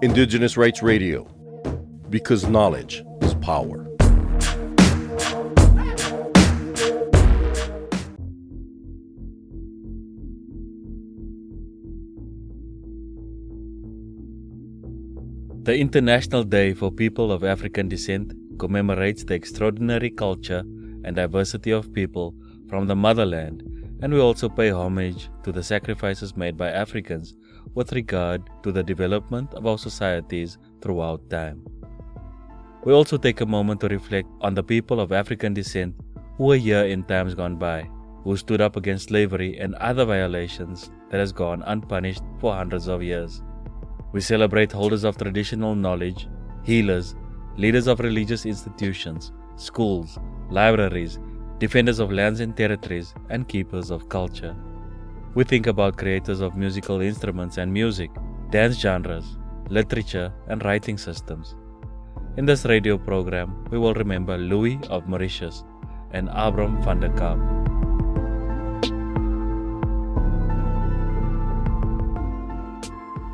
Indigenous Rights Radio, because knowledge is power. The International Day for People of African Descent commemorates the extraordinary culture and diversity of people from the motherland, and we also pay homage to the sacrifices made by Africans with regard to the development of our societies throughout time. We also take a moment to reflect on the people of African descent who were here in times gone by, who stood up against slavery and other violations that has gone unpunished for hundreds of years. We celebrate holders of traditional knowledge, healers, leaders of religious institutions, schools, libraries, defenders of lands and territories, and keepers of culture. We think about creators of musical instruments and music, dance genres, literature, and writing systems. In this radio program, we will remember Louis of Mauritius and Abram van der Kaap.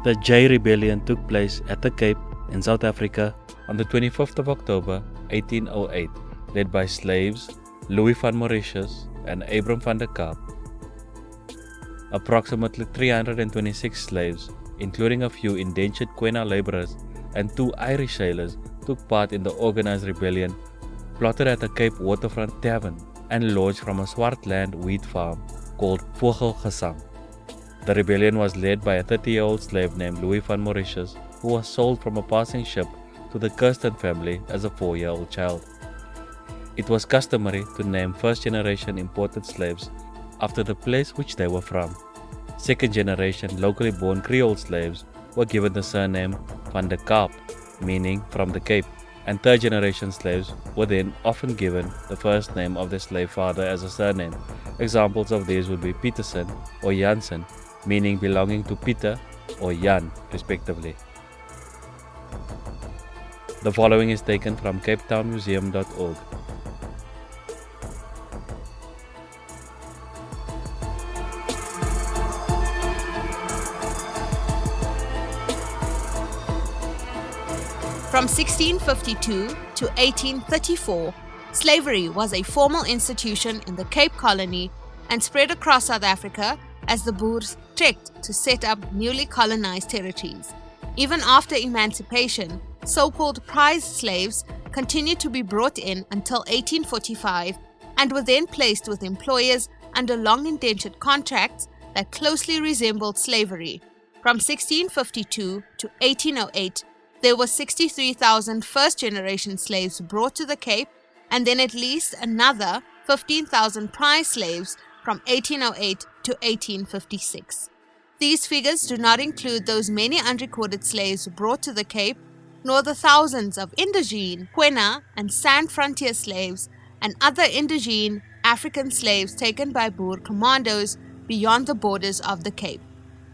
The Jay Rebellion took place at the Cape in South Africa on the 25th of October 1808, led by slaves Louis van Mauritius and Abram van der Kaap. Approximately 326 slaves, including a few indentured Khoisan laborers and 2 Irish sailors, took part in the organized rebellion plotted at the Cape Waterfront Tavern and lodged from a Swartland wheat farm called Khoisan. The rebellion was led by a 30-year-old slave named Louis van Mauritius, who was sold from a passing ship to the Kirsten family as a 4-year-old child. It was customary to name first-generation imported slaves after the place which they were from. Second-generation locally born Creole slaves were given the surname van der Kaap, meaning from the Cape, and third-generation slaves were then often given the first name of their slave father as a surname. Examples of these would be Peterson or Jansen, meaning belonging to Peter or Jan, respectively. The following is taken from capetownmuseum.org. From 1652 to 1834, slavery was a formal institution in the Cape Colony and spread across South Africa as the Boers trekked to set up newly colonized territories. Even after emancipation, so-called prize slaves continued to be brought in until 1845 and were then placed with employers under long indentured contracts that closely resembled slavery. From 1652 to 1808, there were 63,000 first-generation slaves brought to the Cape, and then at least another 15,000 prize slaves from 1808 to 1856. These figures do not include those many unrecorded slaves brought to the Cape, nor the thousands of indigene, Khoisan, and Sand frontier slaves and other indigene African slaves taken by Boer commandos beyond the borders of the Cape.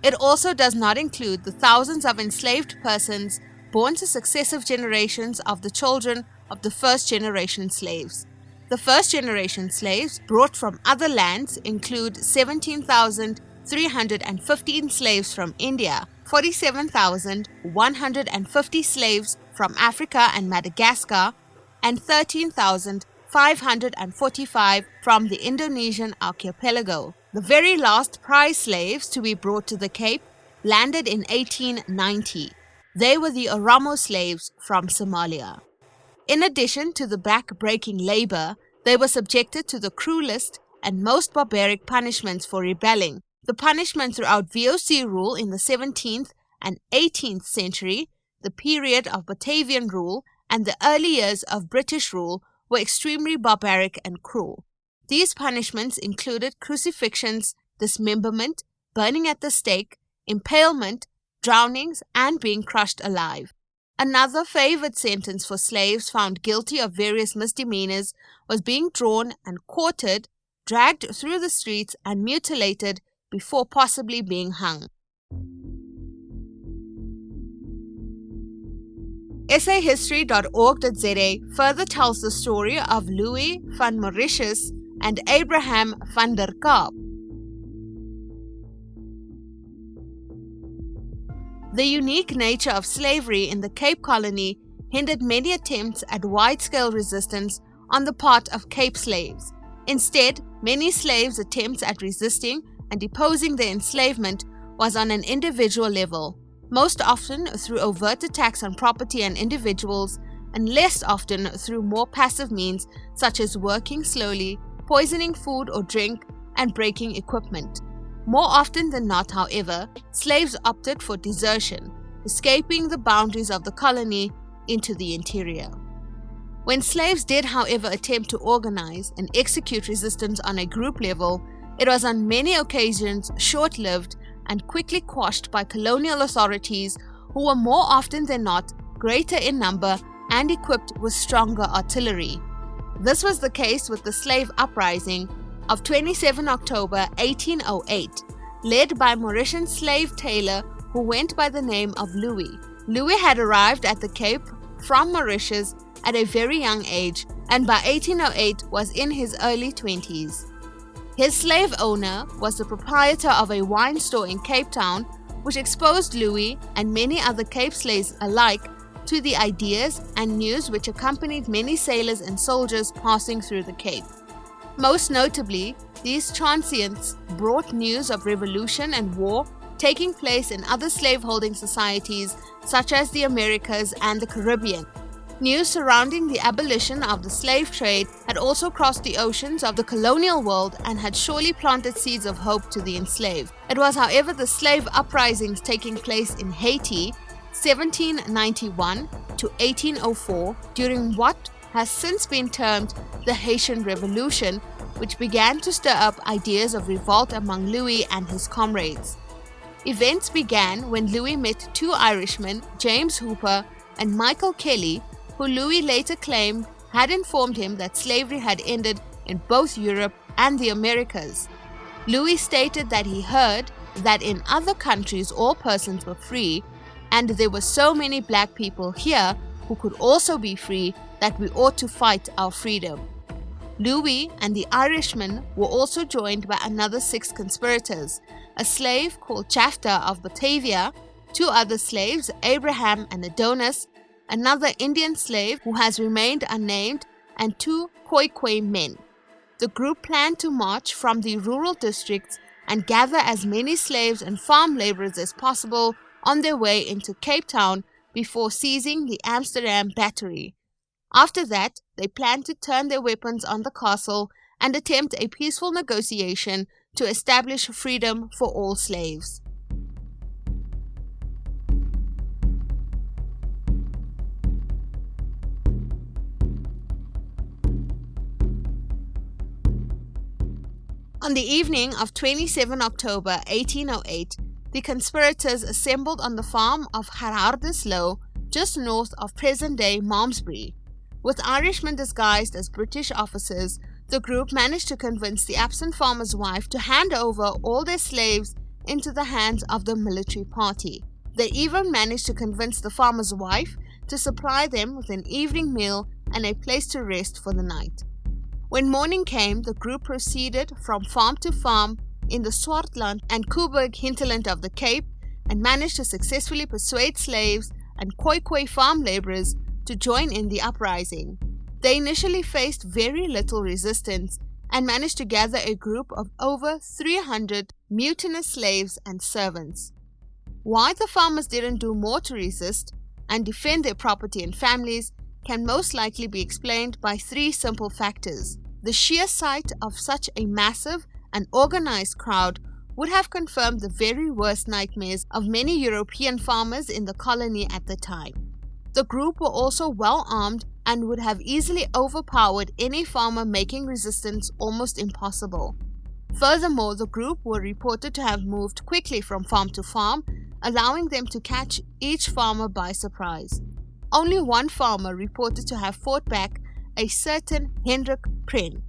It also does not include the thousands of enslaved persons born to successive generations of the children of the first-generation slaves. The first-generation slaves brought from other lands include 17,315 slaves from India, 47,150 slaves from Africa and Madagascar, and 13,545 from the Indonesian archipelago. The very last prize slaves to be brought to the Cape landed in 1890. They were the Oromo slaves from Somalia. In addition to the back-breaking labor, they were subjected to the cruelest and most barbaric punishments for rebelling. The punishment throughout VOC rule in the 17th and 18th century, the period of Batavian rule, and the early years of British rule were extremely barbaric and cruel. These punishments included crucifixions, dismemberment, burning at the stake, impalement, drownings, and being crushed alive. Another favored sentence for slaves found guilty of various misdemeanors was being drawn and quartered, dragged through the streets, and mutilated before possibly being hung. sahistory.org.za further tells the story of Louis van Mauritius and Abraham van der Kaap. The unique nature of slavery in the Cape Colony hindered many attempts at wide-scale resistance on the part of Cape slaves. Instead, many slaves' attempts at resisting and deposing their enslavement was on an individual level, most often through overt attacks on property and individuals, and less often through more passive means such as working slowly, poisoning food or drink, and breaking equipment. More often than not, however, slaves opted for desertion, escaping the boundaries of the colony into the interior. When slaves did, however, attempt to organize and execute resistance on a group level, it was on many occasions short-lived and quickly quashed by colonial authorities who were more often than not greater in number and equipped with stronger artillery. This was the case with the slave uprising of 27 October 1808, led by Mauritian slave tailor who went by the name of Louis. Louis had arrived at the Cape from Mauritius at a very young age, and by 1808 was in his early 20s. His slave owner was the proprietor of a wine store in Cape Town, which exposed Louis and many other Cape slaves alike to the ideas and news which accompanied many sailors and soldiers passing through the Cape. Most notably, these transients brought news of revolution and war taking place in other slaveholding societies such as the Americas and the Caribbean. News surrounding the abolition of the slave trade had also crossed the oceans of the colonial world and had surely planted seeds of hope to the enslaved. It was, however, the slave uprisings taking place in Haiti, 1791 to 1804, during what has since been termed the Haitian Revolution, which began to stir up ideas of revolt among Louis and his comrades. Events began when Louis met two Irishmen, James Hooper and Michael Kelly, who Louis later claimed had informed him that slavery had ended in both Europe and the Americas. Louis stated that he heard that in other countries all persons were free, and there were so many black people here who could also be free that we ought to fight our freedom. Louis and the Irishmen were also joined by another 6 conspirators, a slave called Chafta of Batavia, 2 other slaves, Abraham and Adonis, another Indian slave who has remained unnamed, and 2 Khoisan men. The group planned to march from the rural districts and gather as many slaves and farm laborers as possible on their way into Cape Town before seizing the Amsterdam Battery. After that, they planned to turn their weapons on the castle and attempt a peaceful negotiation to establish freedom for all slaves. On the evening of 27 October 1808, the conspirators assembled on the farm of Gerhardus just north of present-day Malmesbury. With Irishmen disguised as British officers, the group managed to convince the absent farmer's wife to hand over all their slaves into the hands of the military party. They even managed to convince the farmer's wife to supply them with an evening meal and a place to rest for the night. When morning came, the group proceeded from farm to farm in the Swartland and Coburg hinterland of the Cape and managed to successfully persuade slaves and Khoisan farm laborers to join in the uprising. They initially faced very little resistance and managed to gather a group of over 300 mutinous slaves and servants. Why the farmers didn't do more to resist and defend their property and families can most likely be explained by 3 simple factors. The sheer sight of such a massive and organized crowd would have confirmed the very worst nightmares of many European farmers in the colony at the time. The group were also well armed and would have easily overpowered any farmer making resistance almost impossible. Furthermore, the group were reported to have moved quickly from farm to farm, allowing them to catch each farmer by surprise. Only one farmer reported to have fought back, a certain Hendrik Pren.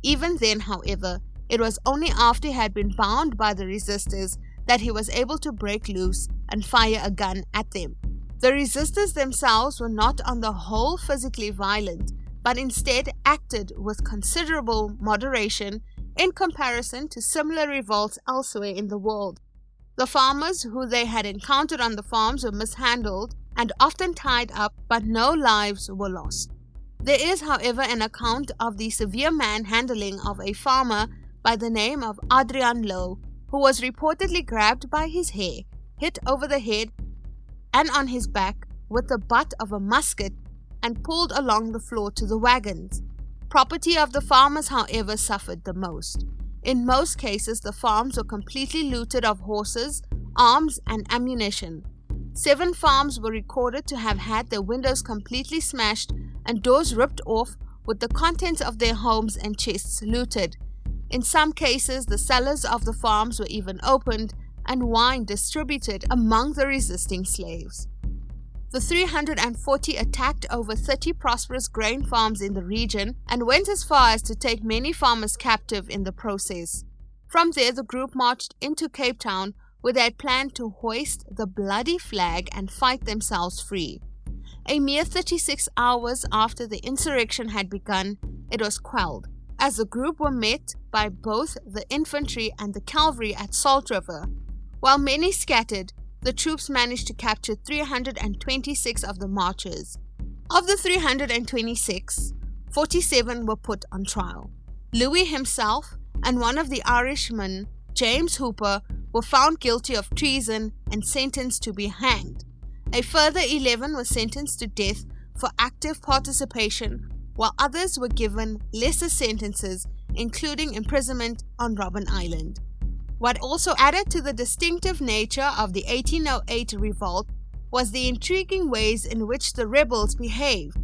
Even then, however, it was only after he had been bound by the resistors that he was able to break loose and fire a gun at them. The resistors themselves were not on the whole physically violent, but instead acted with considerable moderation in comparison to similar revolts elsewhere in the world. The farmers who they had encountered on the farms were mishandled and often tied up, but no lives were lost. There is, however, an account of the severe manhandling of a farmer by the name of Adrian Lowe, who was reportedly grabbed by his hair, hit over the head and on his back with the butt of a musket, and pulled along the floor to the wagons. Property of the farmers, however, suffered the most. In most cases, the farms were completely looted of horses, arms, and ammunition. 7 farms were recorded to have had their windows completely smashed and doors ripped off, with the contents of their homes and chests looted. In some cases, the cellars of the farms were even opened and wine distributed among the resisting slaves. The 340 attacked over 30 prosperous grain farms in the region and went as far as to take many farmers captive in the process. From there, the group marched into Cape Town, where they had planned to hoist the bloody flag and fight themselves free. A mere 36 hours after the insurrection had begun, it was quelled, as the group were met by both the infantry and the cavalry at Salt River. While many scattered, the troops managed to capture 326 of the marchers. Of the 326, 47 were put on trial. Louis himself and one of the Irishmen, James Hooper, were found guilty of treason and sentenced to be hanged. A further 11 were sentenced to death for active participation, while others were given lesser sentences, including imprisonment on Robben Island. What also added to the distinctive nature of the 1808 revolt was the intriguing ways in which the rebels behaved.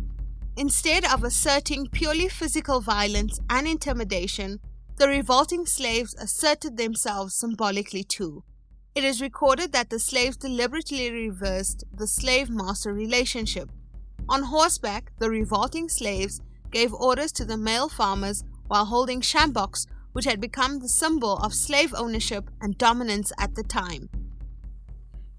Instead of asserting purely physical violence and intimidation, the revolting slaves asserted themselves symbolically too. It is recorded that the slaves deliberately reversed the slave-master relationship. On horseback, the revolting slaves gave orders to the male farmers while holding shamboks, which had become the symbol of slave ownership and dominance at the time.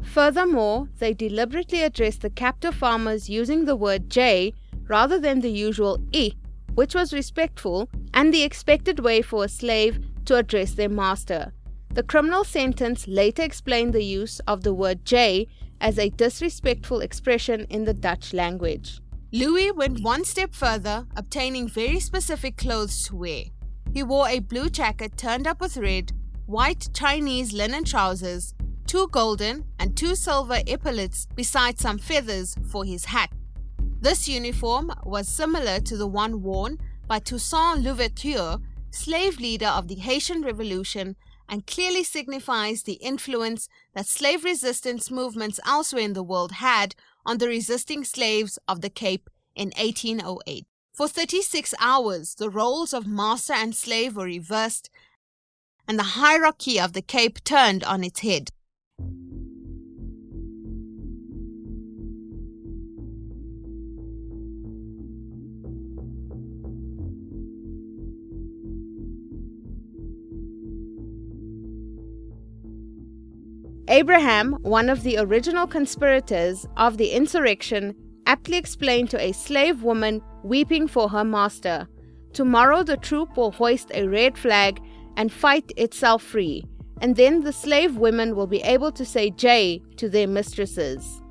Furthermore, they deliberately addressed the captive farmers using the word J rather than the usual I, which was respectful and the expected way for a slave to address their master. The criminal sentence later explained the use of the word J as a disrespectful expression in the Dutch language. Louis went one step further, obtaining very specific clothes to wear. He wore a blue jacket turned up with red, white Chinese linen trousers, 2 golden and 2 silver epaulets besides some feathers for his hat. This uniform was similar to the one worn by Toussaint Louverture, slave leader of the Haitian Revolution, and clearly signifies the influence that slave resistance movements elsewhere in the world had on the resisting slaves of the Cape in 1808. For 36 hours, the roles of master and slave were reversed, and the hierarchy of the Cape turned on its head. Abraham, one of the original conspirators of the insurrection, aptly explained to a slave woman weeping for her master, "Tomorrow the troop will hoist a red flag and fight itself free, and then the slave women will be able to say J to their mistresses."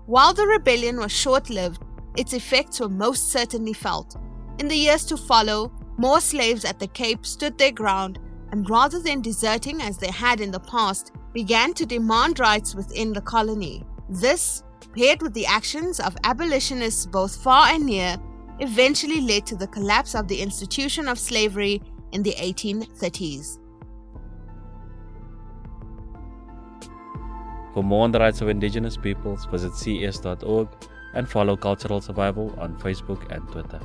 While the rebellion was short-lived, its effects were most certainly felt. In the years to follow, more slaves at the Cape stood their ground and, rather than deserting as they had in the past, began to demand rights within the colony. This, paired with the actions of abolitionists both far and near, eventually led to the collapse of the institution of slavery in the 1830s. For more on the rights of Indigenous peoples, visit cs.org and follow Cultural Survival on Facebook and Twitter.